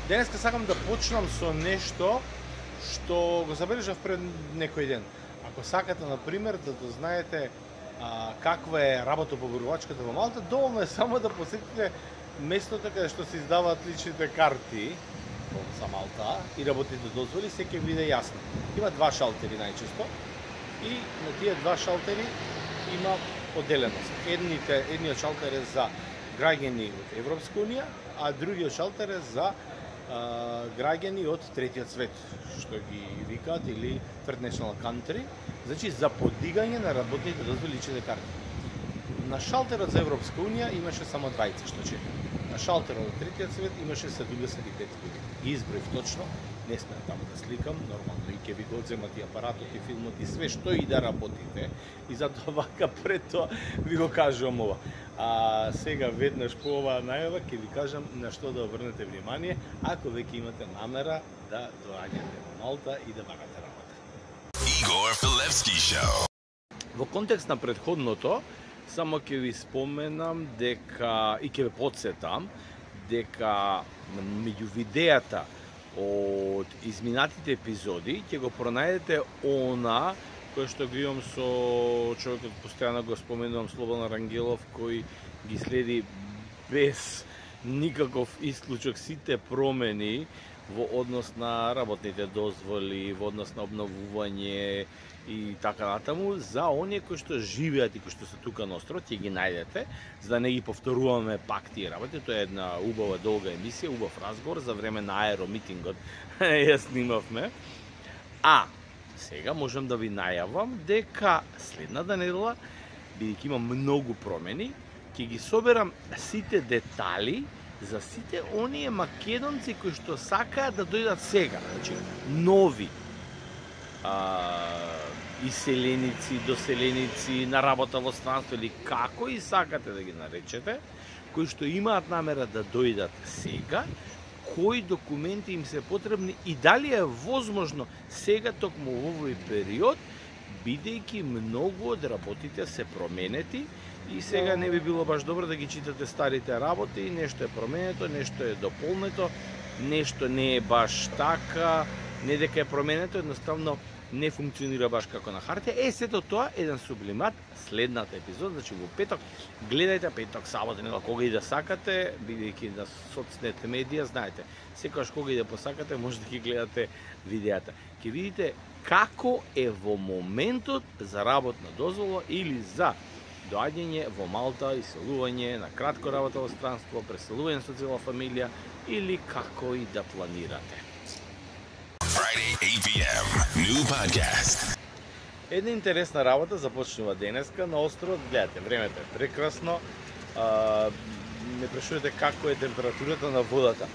Денеска сакам да почнам со нешто што го забележав пред некој ден. Ако сакате, например, да знаете каква е работопоборувачката во Малта, доволно е само да посетите местото каде што се издаваат личните карти за Малта и работните дозволи, се ќе биде јасно. Има два шалтери најчесто и на тие два шалтери има поделеност. Едниот шалтер е за граѓани од Европска унија, а другиот шалтер е за граѓани од третиот свет, што ги викаат, или Third National Country, значи за подигање на работните дозволи личните карти. На шалтерот за Европска унија имаше само 20 што чека. На шалтерот од третиот свет имаше 75 луѓе. Ги изброив точно, не смеам таму да сликам, нормално и ќе ви го одземат и апаратот и филмот и све што и да работите. И затоа вака пред тоа ви го кажувам ова. А сега веднаш по оваа најава ќе ви кажам на што да обрнете внимание ако веќе имате намера да доаѓате во Малта и да барате работа. Igor Filevski Show. Во контекст на претходното, само ќе ви споменам дека и ќе ве потсетам дека меѓу видеата од изминатите епизоди ќе го пронајдете она кој што го имам со човекот, постојано го споменувам, Слободан Рангелов, кој ги следи без никаков исклучок сите промени во однос на работните дозволи, во однос на обновување и така натаму, за оние кои што живеат и кои што се тука на остров, ќе ги најдете, за да не ги повторуваме пак тие работи. Тоа е една убава долга емисија, убав разговор за време на аеромитингот. Ја снимавме. А сега можам да ви најавам дека следната недела, бидејќи има многу промени, ќе ги соберам сите детали за сите оние македонци кои што сакаат да дојдат сега, значи нови иселеници, доселеници на работа во странство или како и сакате да ги наречете, кои што имаат намера да дојдат сега, кои документи им се потребни и дали е возможно сега токму во овој период, бидејќи многу од работите се променети и сега не би било баш добро да ги читате старите работи, нешто е променето, нешто е дополнето, нешто не е баш така, не дека е променето, едноставно не функционира баш како на хартија. Сето тоа еден сублимат следната епизода, значи во петок, гледајте петок, сабота, недела, кога и да сакате, бидејќи на соцсните медија, знаете, секогаш кога и да посакате, може да ги гледате видеата. Ќе видите како е во моментот за работна дозвола или за доаѓање во Малта, иселување, на кратко работа во странство, преселување со цела фамилија или како и да планирате. Friday, 8 p.m. New podcast. Една интересна работа започнува денеска на островот. Гледате, времето е прекрасно. Не прашувате како е температурата на водата.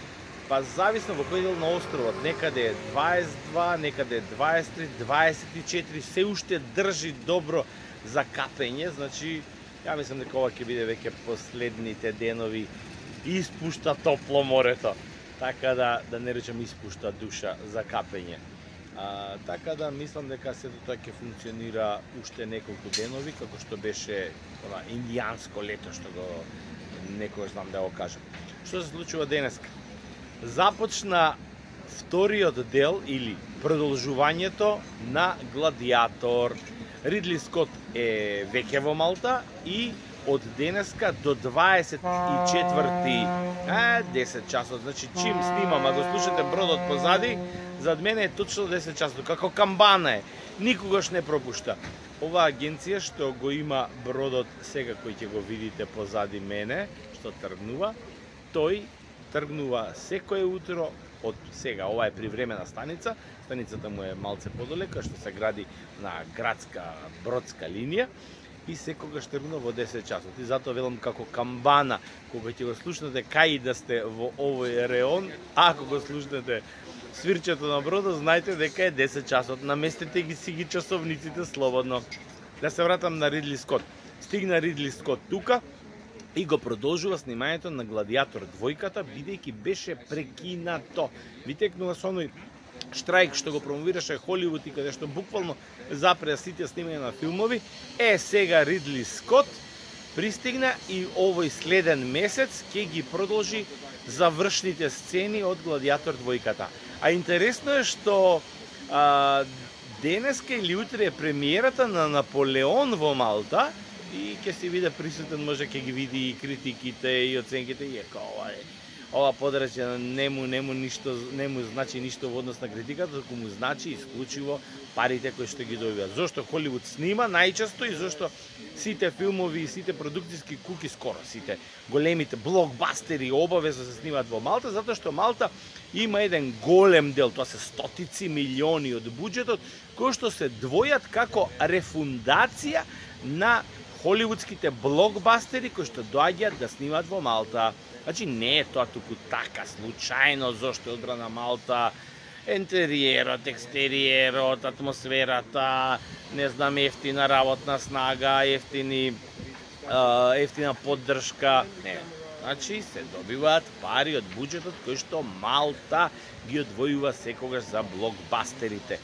Па зависно во кој дел на островот. Некаде е 22, некаде е 23, 24, се уште држи добро за капење, значи ја мислам дека ова ќе биде веќе последните денови испушта топло морето. Така да не речем испушта душа за капење. Така да мислам дека сето тоа ќе функционира уште неколку денови, како што беше ова индијанско лето, што го некогаш знам да го кажам. Што се случува денеска? Започна вториот дел или продолжувањето на Гладиатор. Ридли Скот е веќе во Малта и од денеска до 24 10 часот, значи чим снимам, а го слушате бродот позади, зад мене е точно 10 часот, како камбана е, никогаш не пропушта. Оваа агенција што го има бродот сега кој ќе го видите позади мене, што тргнува, тој тргнува секое утро од сега. Ова е привремена станица, станицата му е малце подолека, што се гради на градска бродска линија и секогаш тргнува во 10 часот. И затоа велам како камбана, кога ќе го слушнете кај да сте во овој реон, ако го слушнете свирчето на бродот, знаете дека е 10 часот. Наместете ги часовниците слободно. Да се вратам на Ридли Скот. Стигна Ридли Скот тука и го продолжува снимањето на Гладиатор двојката, бидејќи беше прекинато. Ви текнува со оној штрајк што го промовираше Холивуд и каде што буквално запреа сите снимање на филмови. Сега Ридли Скот пристигна и овој следен месец ќе ги продолжи завршните сцени од Гладиатор двојката. А интересно е што денеска или утре е премиерата на Наполеон во Малта и ќе се биде присутен, може ќе ги види и критиките и оценките и ова подрачје нему значи ништо во однос на критиката, туку му значи исклучиво парите кои што ги добиваат. Зошто Холивуд снима најчесто и зошто сите филмови и сите продукциски куки, скоро сите големите блокбастери обавезно се снимаат во Малта, затоа што Малта има еден голем дел, тоа се стотици милиони од буџетот, кои што се двојат како рефундација на холивудските блокбастери кои што доаѓаат да снимаат во Малта. Значи не е тоа туку така случајно зошто е одбрана Малта, интериерот, екстериерот, атмосферата, не знам, ефтина работна снага, ефтина поддршка. Не, значи се добиваат пари од буџетот кој што Малта ги одвојува секогаш за блокбастерите.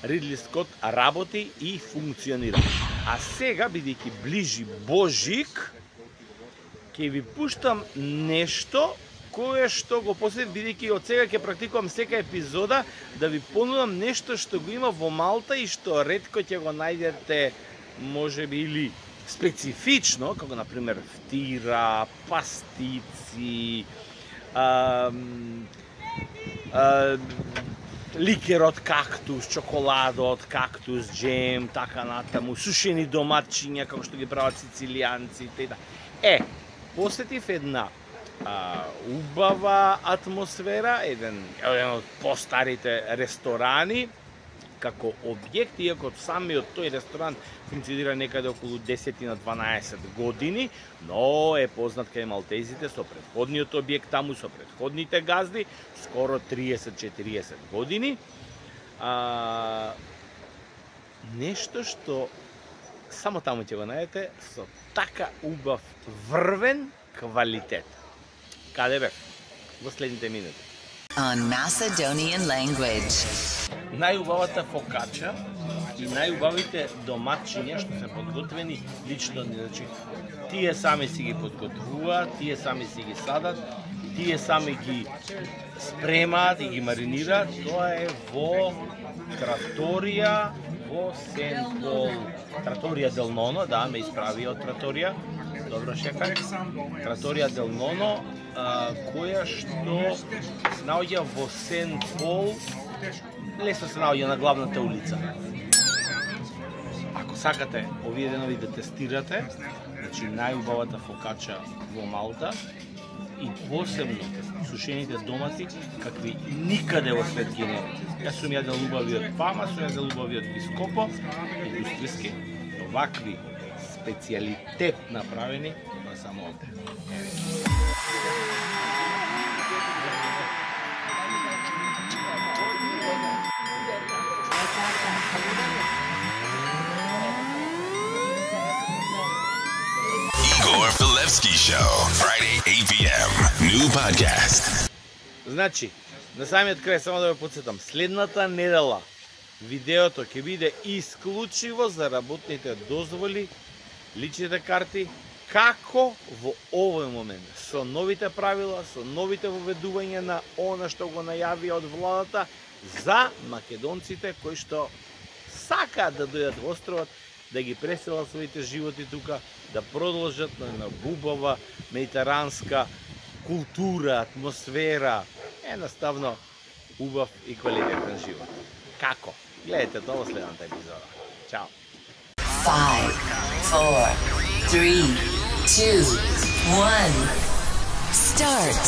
Ридли Скот работи и функционира. А сега, бидејќи ближи Божик, ќе ви пуштам нешто кое што го посетив, бидејќи од сега ќе практикувам сека епизода да ви понудам нешто што го има во Малта и што ретко ќе го најдете, можеби или специфично, како на пример фтира, пастици, ликер од кактус, чоколада од кактус, джем, така натаму, сушени доматчиња како што ги прават сицилијанците. Посетив една убава атмосфера, еден од постарите ресторани, како објект, иако самиот тој ресторан функционира некаде околу 10-12 години, но е познат кај малтезите со претходниот објект таму, со претходните газди, скоро 30-40 години. Нешто што само таму ќе го најдете со така убав врвен квалитет. Каде бе? Во следните минути. On Macedonian language. Најубавата фокача и најубавите доматчиња што се подготвени лично, значи тие сами си ги подготвуваат, тие сами си ги садат, тие сами ги спремаат и ги маринираат. Тоа е во траторија во Сент Пол, траторија Дел Ноно, да, ме исправи од траторија. Добро шефе. Траторија Дел Ноно, која што се наоѓа во Сент Пол, лесно се наоѓа на главната улица. Ако сакате овие денови да тестирате, значи најубавата фокача во Малта и посебно сушените домати, какви никаде во свет ги нема. Јас сум јадел убавиот Фама, сум јадел убавиот Бископо, индустријски, овакви специјалитет направени, тоа само овде. Igor Filevski Show, Friday 8 p.m. New podcast. Значи, на самиот крај само да ве потсетам, следната недела видеото ќе биде исклучиво за работните дозволи, личните карти, како во овој момент, со новите правила, со новите воведувања на она што го најавија од владата за македонците кои што сакаат да дојдат во островот, да ги преселат своите животи тука, да продолжат на убава медитеранска култура, атмосфера, едноставно убав и квалитетен живот. Како? Гледайте тоа во следната епизода. Чао! 5, 4, 3, 2, 1. Start.